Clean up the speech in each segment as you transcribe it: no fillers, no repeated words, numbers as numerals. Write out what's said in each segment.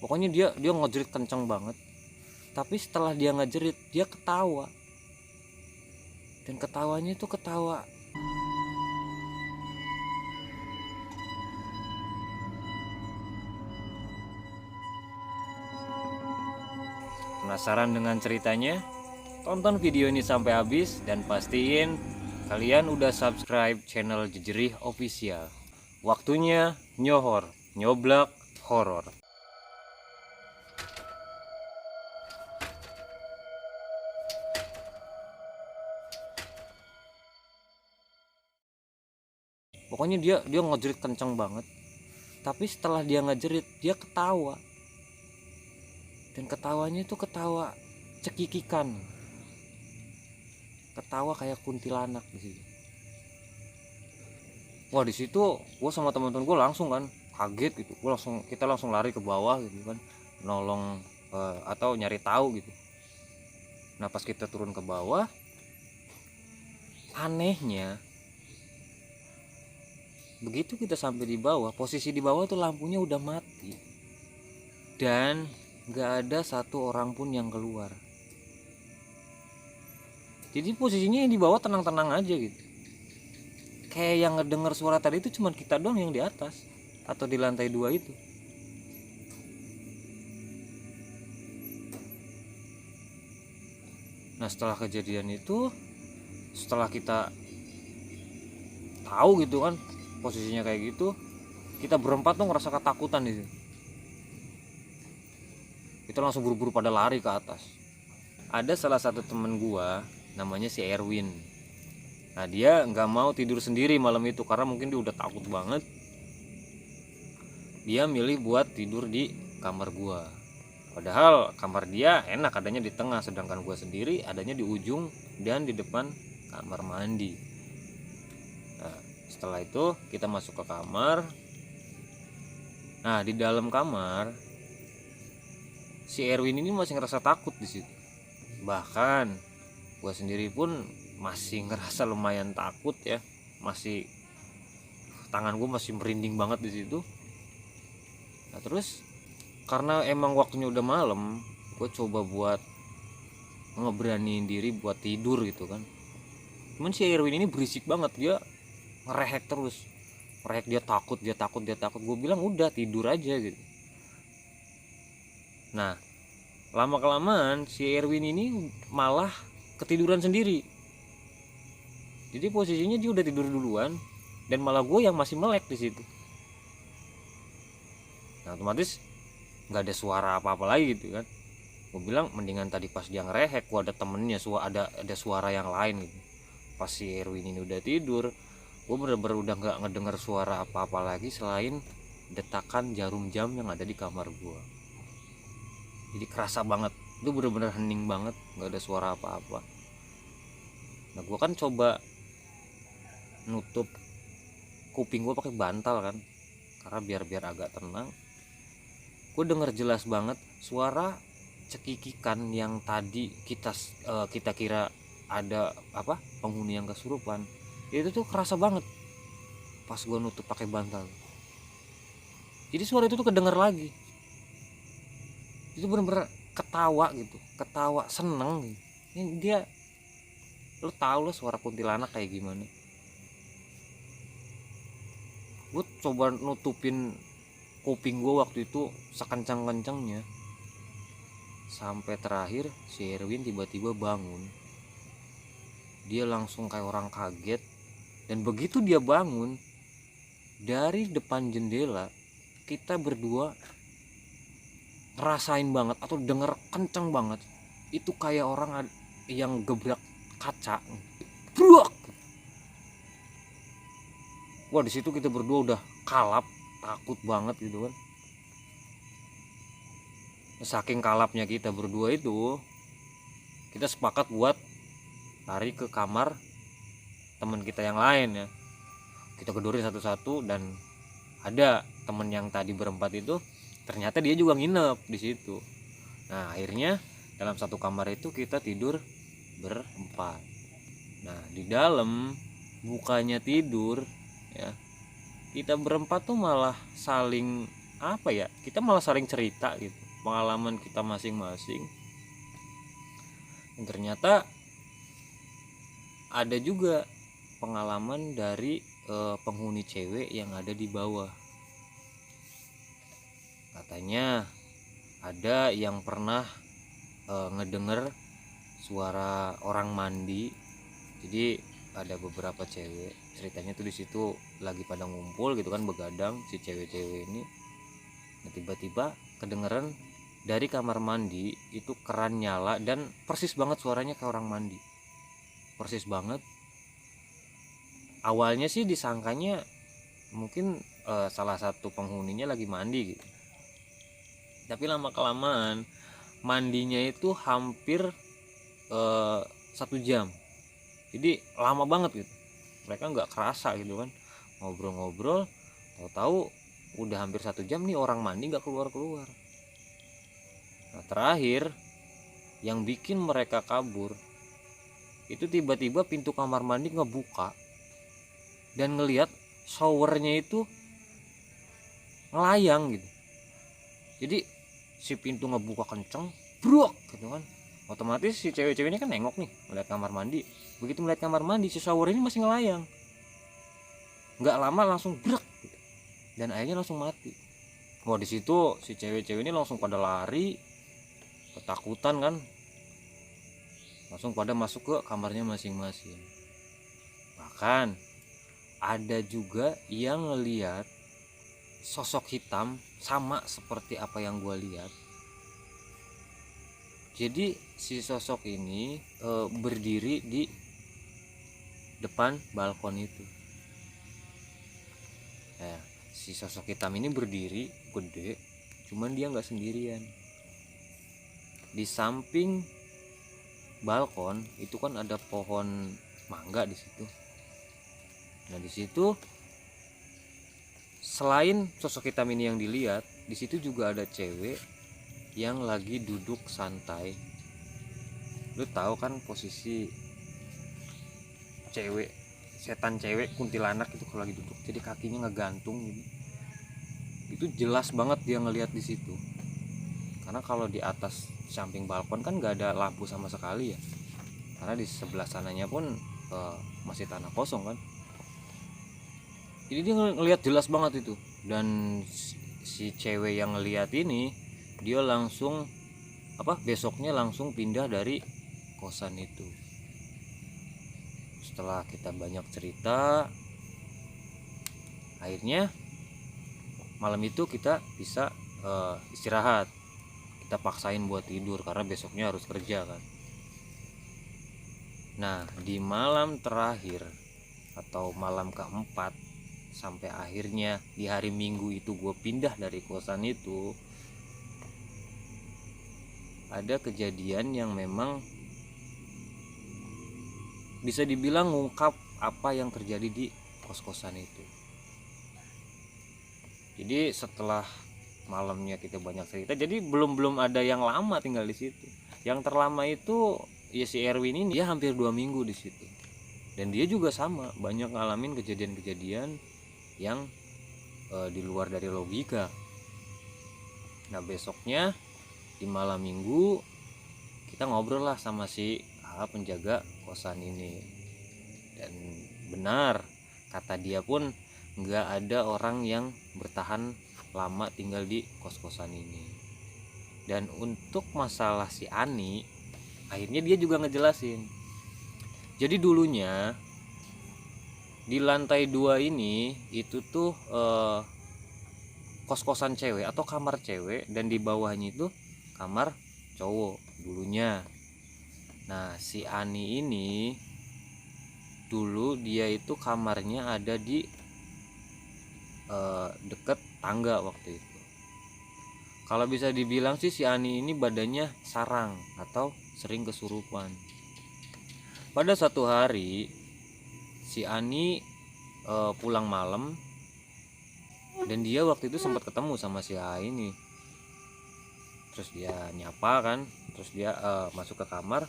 Pokoknya dia ngejerit kenceng banget. Tapi setelah dia ngejerit, dia ketawa. Dan ketawanya itu ketawa. Penasaran dengan ceritanya? Tonton video ini sampai habis dan pastiin kalian udah subscribe channel Jejerih Official. Waktunya nyohor, nyoblak horor. Pokoknya dia ngejerit kenceng banget. Tapi setelah dia ngejerit, dia ketawa. Dan ketawanya itu ketawa cekikikan. Ketawa kayak kuntilanak di situ. Wah, di situ gue sama teman-teman gue langsung kan kaget gitu. Kita langsung lari ke bawah gitu kan, nolong atau nyari tahu gitu. Nah, pas kita turun ke bawah, anehnya begitu kita sampai di bawah, posisi di bawah tuh lampunya udah mati dan gak ada satu orang pun yang keluar. Jadi posisinya yang di bawah tenang-tenang aja gitu. Kayak yang ngedenger suara tadi itu cuman kita doang yang di atas atau di lantai 2 itu. Nah, setelah kejadian itu, setelah kita tahu gitu kan posisinya kayak gitu, kita berempat tuh ngerasa ketakutan gitu. Kita langsung buru-buru pada lari ke atas. Ada salah satu temen gua namanya si Erwin. Nah, dia nggak mau tidur sendiri malam itu karena mungkin dia udah takut banget. Dia milih buat tidur di kamar gua. Padahal kamar dia enak adanya di tengah, sedangkan gua sendiri adanya di ujung dan di depan kamar mandi. Nah, setelah itu kita masuk ke kamar. Nah, di dalam kamar si Erwin ini masih ngerasa takut di situ. Bahkan gua sendiri pun masih ngerasa lumayan takut ya. Masih tangan gue masih merinding banget di situ. Nah, terus karena emang waktunya udah malam, gue coba buat ngeberaniin diri buat tidur gitu kan. Cuman si Erwin ini berisik banget, dia ngerehek terus. Ngerehek, dia takut. Gue bilang udah tidur aja gitu. Nah, lama kelamaan si Erwin ini malah ketiduran sendiri. Jadi posisinya dia udah tidur duluan dan malah gue yang masih melek di situ. Nah, otomatis nggak ada suara apa-apa lagi gitu kan. Gue bilang mendingan tadi pas dia ngerehek gue ada temennya, ada suara yang lain gitu. Pas si Erwin ini udah tidur, gue bener-bener udah nggak ngedengar suara apa-apa lagi selain detakan jarum jam yang ada di kamar gue. Jadi kerasa banget, itu bener-bener hening banget, nggak ada suara apa-apa. Nah, gue kan coba nutup kuping gue pakai bantal kan, karena biar agak tenang. Gue denger jelas banget suara cekikikan yang tadi kita kira ada apa penghuni yang kesurupan. Itu tuh kerasa banget pas gue nutup pakai bantal. Jadi suara itu tuh kedenger lagi. Itu bener-bener ketawa gitu, ketawa seneng gitu. Ini dia, lo tau lah suara kuntilanak kayak gimana. Gue coba nutupin kuping gue waktu itu sekencang-kencangnya, sampai terakhir si Erwin tiba-tiba bangun. Dia langsung kayak orang kaget. Dan begitu dia bangun, dari depan jendela kita berdua ngerasain banget atau denger kenceng banget, itu kayak orang yang gebrak kaca. Bruak. Wah, di situ kita berdua udah kalap, takut banget gitu kan. Saking kalapnya kita berdua itu, kita sepakat buat lari ke kamar teman kita yang lain ya. Kita kedorin satu-satu dan ada temen yang tadi berempat itu ternyata dia juga nginep di situ. Nah, akhirnya dalam satu kamar itu kita tidur berempat. Nah, di dalam bukannya tidur ya, kita berempat tuh malah saling apa ya, kita malah saling cerita gitu pengalaman kita masing-masing. Dan ternyata ada juga pengalaman dari penghuni cewek yang ada di bawah. Katanya ada yang pernah ngedenger suara orang mandi. Jadi ada beberapa cewek, ceritanya tuh di situ lagi pada ngumpul gitu kan, begadang si cewek-cewek ini. Nah, tiba-tiba kedengeran dari kamar mandi itu keran nyala dan persis banget suaranya kayak orang mandi, persis banget. Awalnya sih disangkanya mungkin salah satu penghuninya lagi mandi gitu, tapi lama kelamaan mandinya itu hampir 1 jam. Jadi lama banget gitu, mereka nggak kerasa gitu kan, ngobrol-ngobrol, tahu-tahu udah hampir 1 jam nih orang mandi nggak keluar-keluar. Nah, terakhir yang bikin mereka kabur itu tiba-tiba pintu kamar mandi ngebuka dan ngelihat showernya itu ngelayang gitu. Jadi si pintu ngebuka kenceng, brok gitu kan. Otomatis si cewek-ceweknya kan nengok nih, melihat kamar mandi. Begitu melihat kamar mandi, si shower ini masih ngelayang. Nggak lama langsung brek gitu. Dan airnya langsung mati. Wah, di situ si cewek-cewek ini langsung pada lari, ketakutan kan, langsung pada masuk ke kamarnya masing-masing. Bahkan ada juga yang ngelihat sosok hitam sama seperti apa yang gue lihat. Jadi si sosok ini berdiri di depan balkon itu. Nah, si sosok hitam ini berdiri gede, cuman dia nggak sendirian. Di samping balkon itu kan ada pohon mangga di situ. Nah, di situ selain sosok hitam ini yang dilihat, di situ juga ada cewek yang lagi duduk santai. Lu tahu kan posisi cewek, setan cewek kuntilanak itu kalau lagi duduk, jadi kakinya ngegantung gitu. Itu jelas banget dia ngelihat di situ. Karena kalau di atas samping balkon kan nggak ada lampu sama sekali ya. Karena di sebelah sananya pun masih tanah kosong kan. Jadi dia ngelihat jelas banget itu. Dan si cewek yang ngelihat ini, dia langsung besoknya langsung pindah dari kosan itu. Setelah kita banyak cerita, akhirnya malam itu kita bisa istirahat. Kita paksain buat tidur karena besoknya harus kerja kan. Nah, di malam terakhir atau malam keempat, sampai akhirnya di hari Minggu itu gue pindah dari kosan itu, ada kejadian yang memang bisa dibilang ngungkap apa yang terjadi di kos-kosan itu. Jadi setelah malamnya kita banyak cerita, jadi belum ada yang lama tinggal di situ. Yang terlama itu ya si Erwin ini, dia hampir 2 minggu di situ. Dan dia juga sama, banyak ngalamin kejadian-kejadian yang di luar dari logika. Nah, besoknya di malam Minggu kita ngobrol lah sama si penjaga kosan ini. Dan benar kata dia pun nggak ada orang yang bertahan lama tinggal di kos-kosan ini. Dan untuk masalah si Ani, akhirnya dia juga ngejelasin. Jadi dulunya di lantai 2 ini itu tuh kos-kosan cewek atau kamar cewek, dan di bawahnya itu kamar cowok dulunya. Nah, si Ani ini dulu dia itu kamarnya ada di deket tangga waktu itu. Kalau bisa dibilang sih si Ani ini badannya sarang atau sering kesurupan. Pada suatu hari si Ani pulang malam, dan dia waktu itu sempat ketemu sama si A ini. Terus dia nyapa kan, terus dia masuk ke kamar.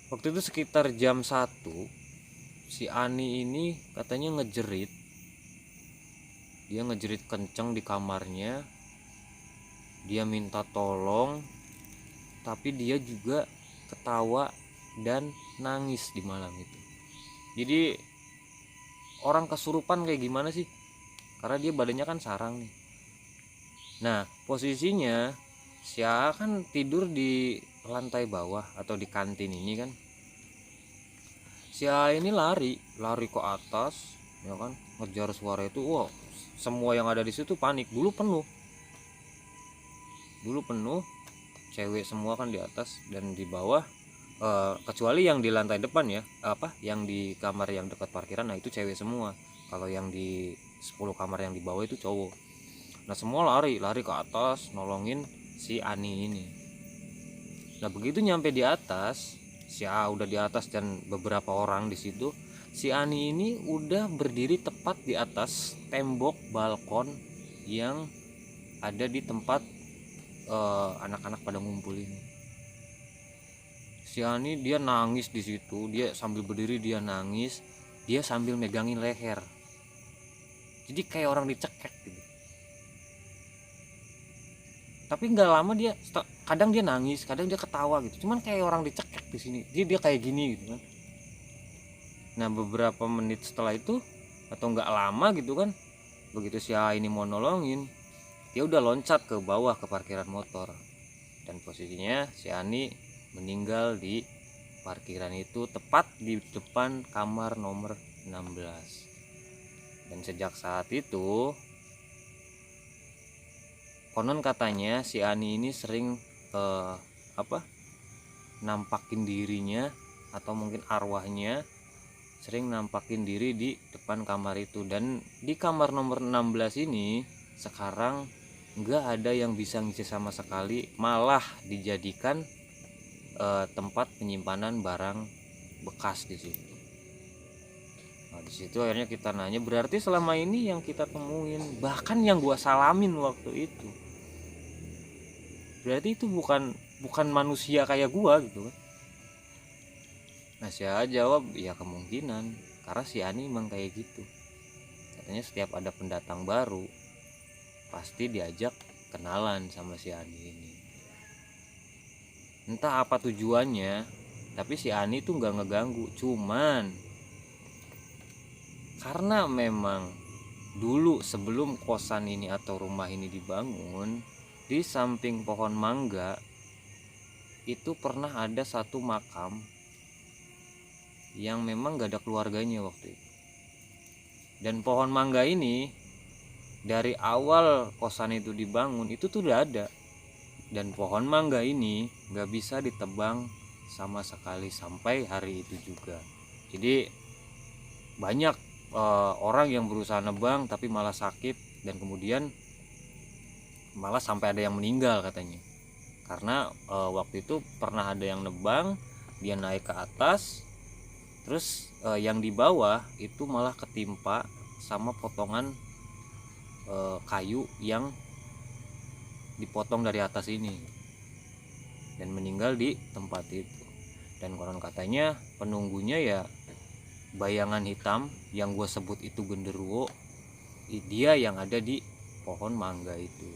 Waktu itu sekitar jam 1, si Ani ini katanya ngejerit dia ngejerit kenceng di kamarnya, dia minta tolong, tapi dia juga ketawa dan nangis di malam itu. Jadi orang kesurupan kayak gimana sih, karena dia badannya kan sarang nih. Nah posisinya si A kan tidur di lantai bawah atau di kantin ini kan. Si A ini lari ke atas ya kan, ngejar suara itu. Wah, semua yang ada di situ panik. Dulu penuh cewek semua kan di atas dan di bawah, kecuali yang di lantai depan ya, yang di kamar yang dekat parkiran, nah itu cewek semua. Kalau yang di 10 kamar yang di bawah itu cowok. Nah semua lari ke atas nolongin si Ani ini. Nah begitu nyampe di atas, si A udah di atas dan beberapa orang di situ, si Ani ini udah berdiri tepat di atas tembok balkon yang ada di tempat anak-anak pada ngumpul ini. Si Ani dia nangis di situ, dia sambil berdiri dia nangis, dia sambil megangin leher. Jadi kayak orang dicekek gitu. Tapi nggak lama dia, kadang dia nangis, kadang dia ketawa gitu. Cuman kayak orang dicekek di sini. Dia kayak gini gitu kan. Nah beberapa menit setelah itu atau nggak lama gitu kan, begitu si A ini mau nolongin, dia udah loncat ke bawah ke parkiran motor. Dan posisinya si Ani meninggal di parkiran itu tepat di depan kamar nomor 16. Dan sejak saat itu konon katanya si Ani ini sering nampakin dirinya atau mungkin arwahnya sering nampakin diri di depan kamar itu. Dan di kamar nomor 16 ini sekarang nggak ada yang bisa ngisi sama sekali, malah dijadikan tempat penyimpanan barang bekas di situ. Nah di situ akhirnya kita nanya, berarti selama ini yang kita temuin, bahkan yang gua salamin waktu itu, berarti itu bukan manusia kayak gua gitu kan. Nah saya jawab ya kemungkinan, karena si Ani emang kayak gitu. Katanya setiap ada pendatang baru pasti diajak kenalan sama si Ani ini. Entah apa tujuannya, tapi si Ani tuh nggak ngeganggu. Cuman karena memang dulu sebelum kosan ini atau rumah ini dibangun, di samping pohon mangga itu pernah ada satu makam yang memang gak ada keluarganya waktu itu. Dan pohon mangga ini dari awal kosan itu dibangun itu tuh udah ada. Dan pohon mangga ini gak bisa ditebang sama sekali sampai hari itu juga. Jadi banyak orang yang berusaha nebang tapi malah sakit, dan kemudian malah sampai ada yang meninggal katanya. Karena waktu itu pernah ada yang nebang, dia naik ke atas, terus yang di bawah itu malah ketimpa sama potongan kayu yang dipotong dari atas ini dan meninggal di tempat itu. Dan konon katanya penunggunya ya bayangan hitam yang gue sebut itu genderuwo, dia yang ada di pohon mangga itu.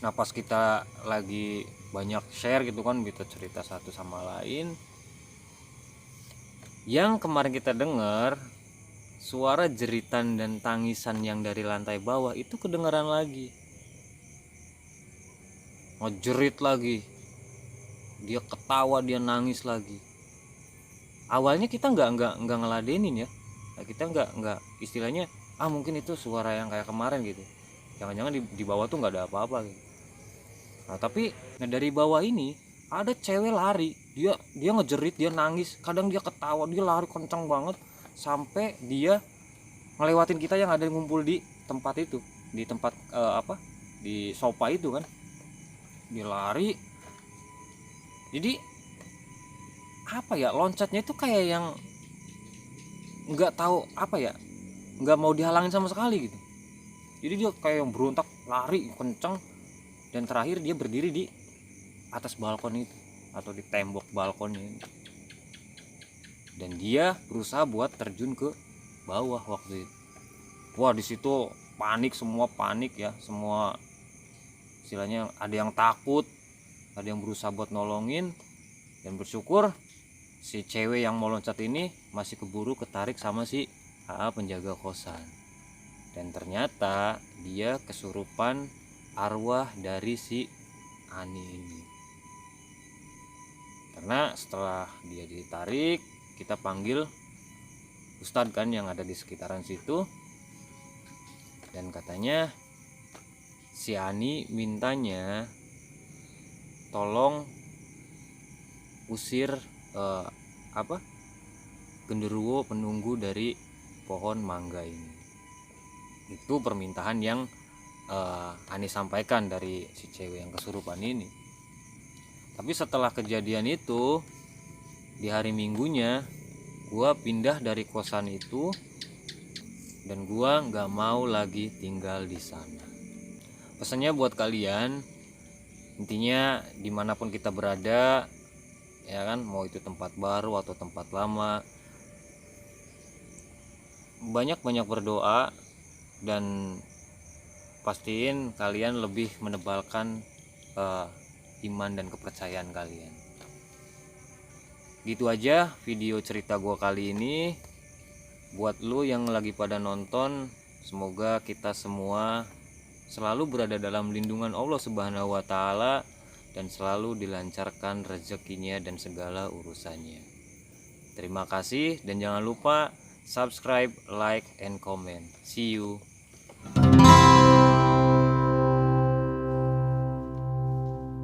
Nah pas kita lagi banyak share gitu kan, kita cerita satu sama lain, yang kemarin kita dengar suara jeritan dan tangisan yang dari lantai bawah itu kedengaran lagi, ngejerit lagi, dia ketawa, dia nangis lagi. Awalnya kita nggak ngeladenin ya, kita nggak istilahnya mungkin itu suara yang kayak kemarin gitu, jangan-jangan di bawah tuh nggak ada apa-apa gitu. Nah tapi dari bawah ini ada cewek lari, dia ngejerit, dia nangis, kadang dia ketawa, dia lari kencang banget sampai dia ngelewatin kita yang ada ngumpul di tempat itu, di tempat di sofa itu kan. Dia lari, jadi apa ya, loncatnya itu kayak yang nggak tahu apa ya, nggak mau dihalangin sama sekali gitu. Jadi dia kayak yang berontak, lari kencang, dan terakhir dia berdiri di atas balkon itu atau di tembok balkonnya ini. Dan dia berusaha buat terjun ke bawah waktu itu. Wah, di situ panik, semua panik ya, semua istilahnya ada yang takut, ada yang berusaha buat nolongin, dan bersyukur si cewek yang mau loncat ini masih keburu ketarik sama si AA penjaga kosan. Dan ternyata dia kesurupan arwah dari si Ani ini. Karena setelah dia ditarik, kita panggil ustadz kan yang ada di sekitaran situ, dan katanya si Ani mintanya tolong usir genderuwo penunggu dari pohon mangga ini. Itu permintaan yang Ani sampaikan dari si cewek yang kesurupan ini. Tapi setelah kejadian itu, di hari Minggunya gua pindah dari kosan itu, dan gua nggak mau lagi tinggal di sana. Pesannya buat kalian, intinya dimanapun kita berada, ya kan, mau itu tempat baru atau tempat lama, banyak-banyak berdoa, dan pastiin kalian lebih menebalkan iman dan kepercayaan kalian. Gitu aja video cerita gua kali ini. Buat lu yang lagi pada nonton, semoga kita semua selalu berada dalam lindungan Allah Subhanahu wa taala dan selalu dilancarkan rezekinya dan segala urusannya. Terima kasih, dan jangan lupa subscribe, like, and comment. See you.